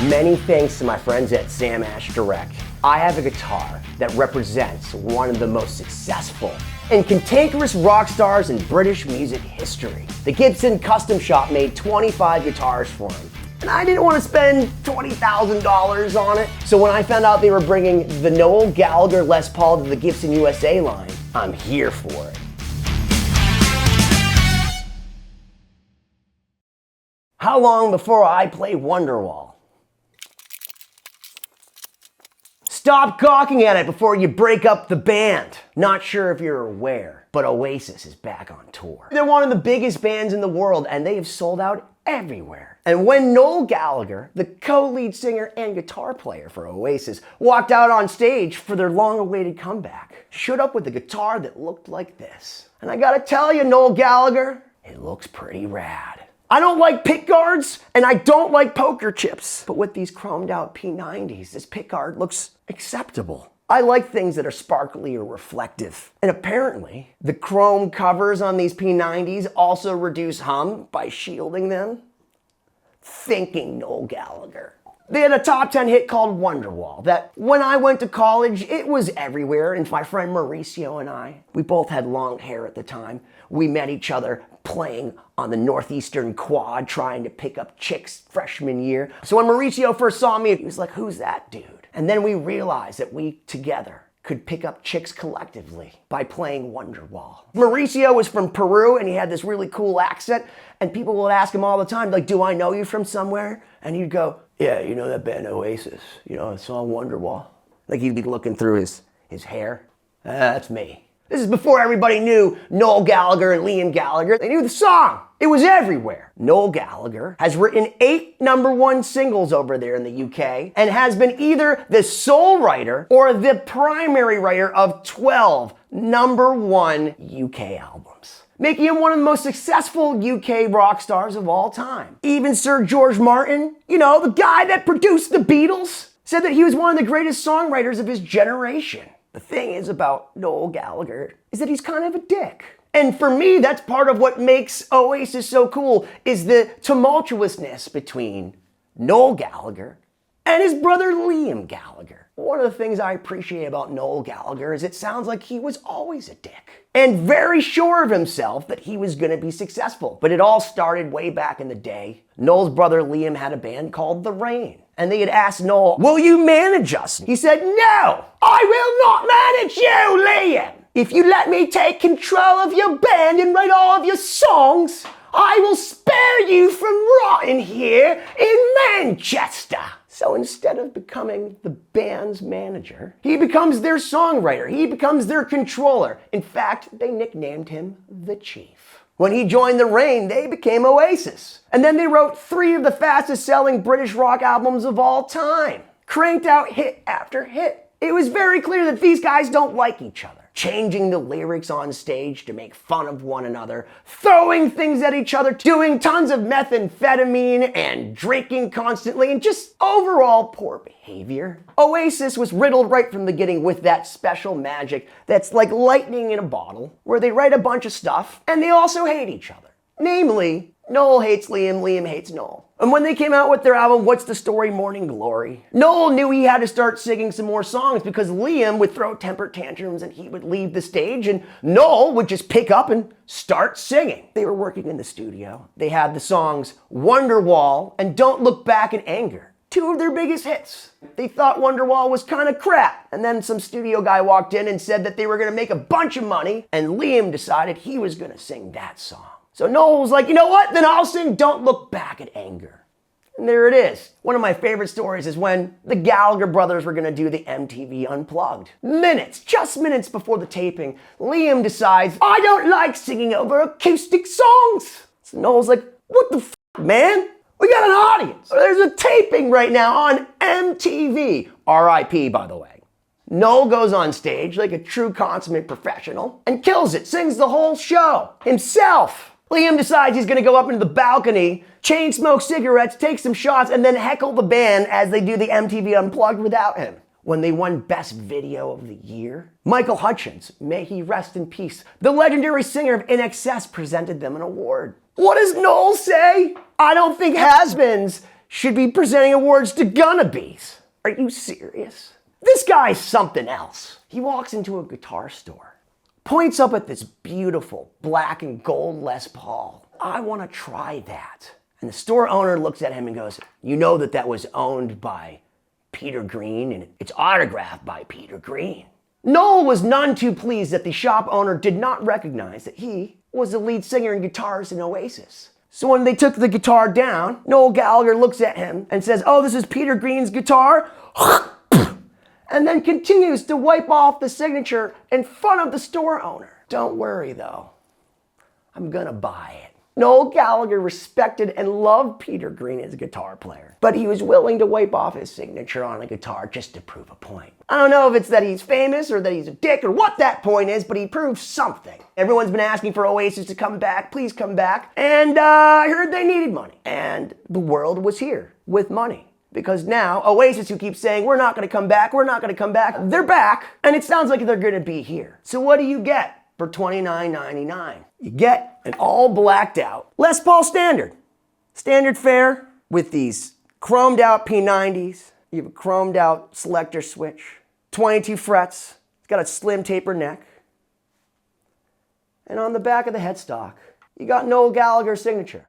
Many thanks to my friends at Sam Ash Direct, I have a guitar that represents one of the most successful and cantankerous rock stars in British music history. The Gibson Custom Shop made 25 guitars for him, and I didn't want to spend $20,000 on it. So when I found out they were bringing the Noel Gallagher Les Paul to the Gibson USA line, I'm here for it. How long before I play Wonderwall? Stop gawking at it before you break up the band. Not sure if you're aware, but Oasis is back on tour. They're one of the biggest bands in the world, and they have sold out everywhere. And when Noel Gallagher, the co-lead singer and guitar player for Oasis, walked out on stage for their long-awaited comeback, showed up with a guitar that looked like this. And I gotta tell you, Noel Gallagher, it looks pretty rad. I don't like pickguards, and I don't like poker chips. But with these chromed out P90s, this pickguard looks acceptable. I like things that are sparkly or reflective. And apparently, the chrome covers on these P90s also reduce hum by shielding them. Thinking Noel Gallagher. They had a top 10 hit called Wonderwall that when I went to college, it was everywhere. And my friend Mauricio and I, we both had long hair at the time. We met each other playing on the Northeastern Quad, trying to pick up chicks freshman year. So when Mauricio first saw me, he was like, "Who's that dude?" And then we realized that we together could pick up chicks collectively by playing Wonderwall. Mauricio was from Peru and he had this really cool accent, and people would ask him all the time, like, "Do I know you from somewhere?" And he'd go, "Yeah, you know that band Oasis, you know, it's on Wonderwall." Like he'd be looking through his hair. That's me. This is before everybody knew Noel Gallagher and Liam Gallagher. They knew the song. It was everywhere. Noel Gallagher has written 8 #1 singles over there in the UK and has been either the sole writer or the primary writer of 12 #1 UK albums, making him one of the most successful UK rock stars of all time. Even Sir George Martin, you know, the guy that produced the Beatles, said that he was one of the greatest songwriters of his generation. The thing is about Noel Gallagher is that he's kind of a dick. And for me, that's part of what makes Oasis so cool, is the tumultuousness between Noel Gallagher and his brother Liam Gallagher. One of the things I appreciate about Noel Gallagher is it sounds like he was always a dick and very sure of himself that he was gonna be successful. But it all started way back in the day. Noel's brother Liam had a band called The Rain. And they had asked Noel, "Will you manage us?" He said, "No, I will not manage you, Liam. If you let me take control of your band and write all of your songs, I will spare you from rotting here in Manchester." So instead of becoming the band's manager, he becomes their songwriter. He becomes their controller. In fact, they nicknamed him the Chief. When he joined The Rain, they became Oasis. And then they wrote 3 of the fastest selling British rock albums of all time. Cranked out hit after hit. It was very clear that these guys don't like each other. Changing the lyrics on stage to make fun of one another, throwing things at each other, doing tons of methamphetamine and drinking constantly, and just overall poor behavior. Oasis was riddled right from the beginning with that special magic that's like lightning in a bottle, where they write a bunch of stuff and they also hate each other. Namely, Noel hates Liam, Liam hates Noel. And when they came out with their album, What's the Story, Morning Glory, Noel knew he had to start singing some more songs because Liam would throw temper tantrums and he would leave the stage and Noel would just pick up and start singing. They were working in the studio. They had the songs Wonderwall and Don't Look Back in Anger, 2 of their biggest hits. They thought Wonderwall was kind of crap. And then some studio guy walked in and said that they were going to make a bunch of money, and Liam decided he was going to sing that song. So Noel was like, "You know what? Then I'll sing Don't Look Back at Anger." And there it is. One of my favorite stories is when the Gallagher brothers were gonna do the MTV Unplugged. Just minutes before the taping, Liam decides, "I don't like singing over acoustic songs." So Noel's like, "What the f***, man? We got an audience. There's a taping right now on MTV. R.I.P., by the way. Noel goes on stage like a true consummate professional and kills it, sings the whole show himself. Liam decides he's gonna go up into the balcony, chain smoke cigarettes, take some shots, and then heckle the band as they do the MTV Unplugged without him. When they won Best Video of the Year, Michael Hutchence, may he rest in peace, the legendary singer of INXS, presented them an award. What does Noel say? "I don't think has-beens should be presenting awards to Gunnabes. Are you serious? This guy's something else. He walks into a guitar store, points up at this beautiful black and gold Les Paul. I want to try that. And the store owner looks at him and goes, you know that was owned by Peter Green and it's autographed by Peter Green. Noel was none too pleased that the shop owner did not recognize that he was the lead singer and guitarist in Oasis. So when they took the guitar down, Noel Gallagher looks at him and says, oh, this is Peter Green's guitar? And then continues to wipe off the signature in front of the store owner. Don't worry though, I'm gonna buy it. Noel Gallagher respected and loved Peter Green as a guitar player, but he was willing to wipe off his signature on a guitar just to prove a point. I don't know if it's that he's famous or that he's a dick or what that point is, but he proved something. Everyone's been asking for Oasis to come back, please come back. And I heard they needed money. And the world was here with money. Because now, Oasis, who keeps saying, we're not gonna come back, we're not gonna come back, they're back, and it sounds like they're gonna be here. So what do you get for $29.99? You get an all blacked out Les Paul Standard. Standard fare with these chromed out P90s. You have a chromed out selector switch, 22 frets. It's got a slim taper neck. And on the back of the headstock, you got Noel Gallagher's signature.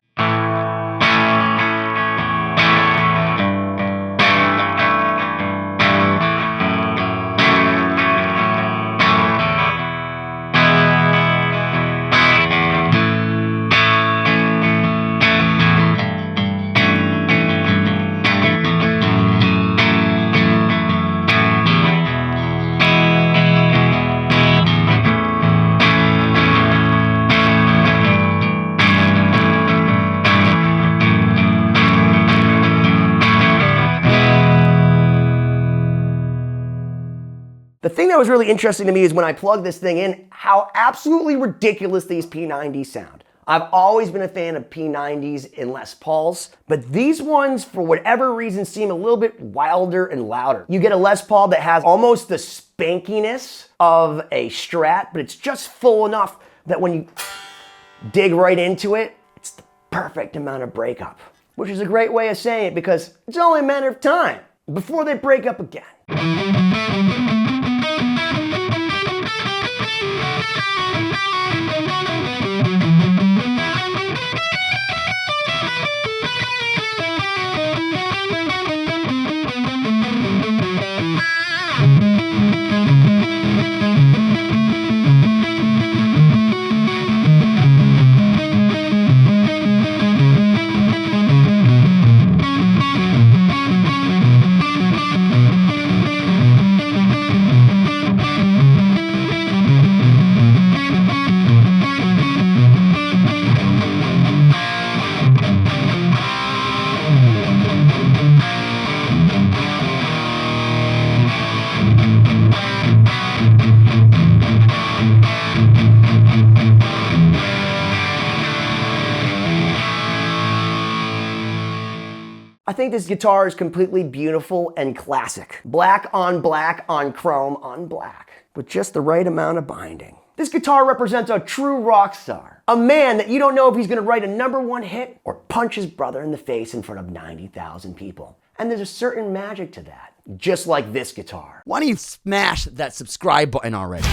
The thing that was really interesting to me is when I plugged this thing in, how absolutely ridiculous these P90s sound. I've always been a fan of P90s in Les Pauls, but these ones, for whatever reason, seem a little bit wilder and louder. You get a Les Paul that has almost the spankiness of a Strat, but it's just full enough that when you dig right into it, it's the perfect amount of breakup, which is a great way of saying it because it's only a matter of time before they break up again. I think this guitar is completely beautiful and classic. Black on chrome on black, with just the right amount of binding. This guitar represents a true rock star. A man that you don't know if he's gonna write a #1 hit or punch his brother in the face in front of 90,000 people. And there's a certain magic to that, just like this guitar. Why don't you smash that subscribe button already?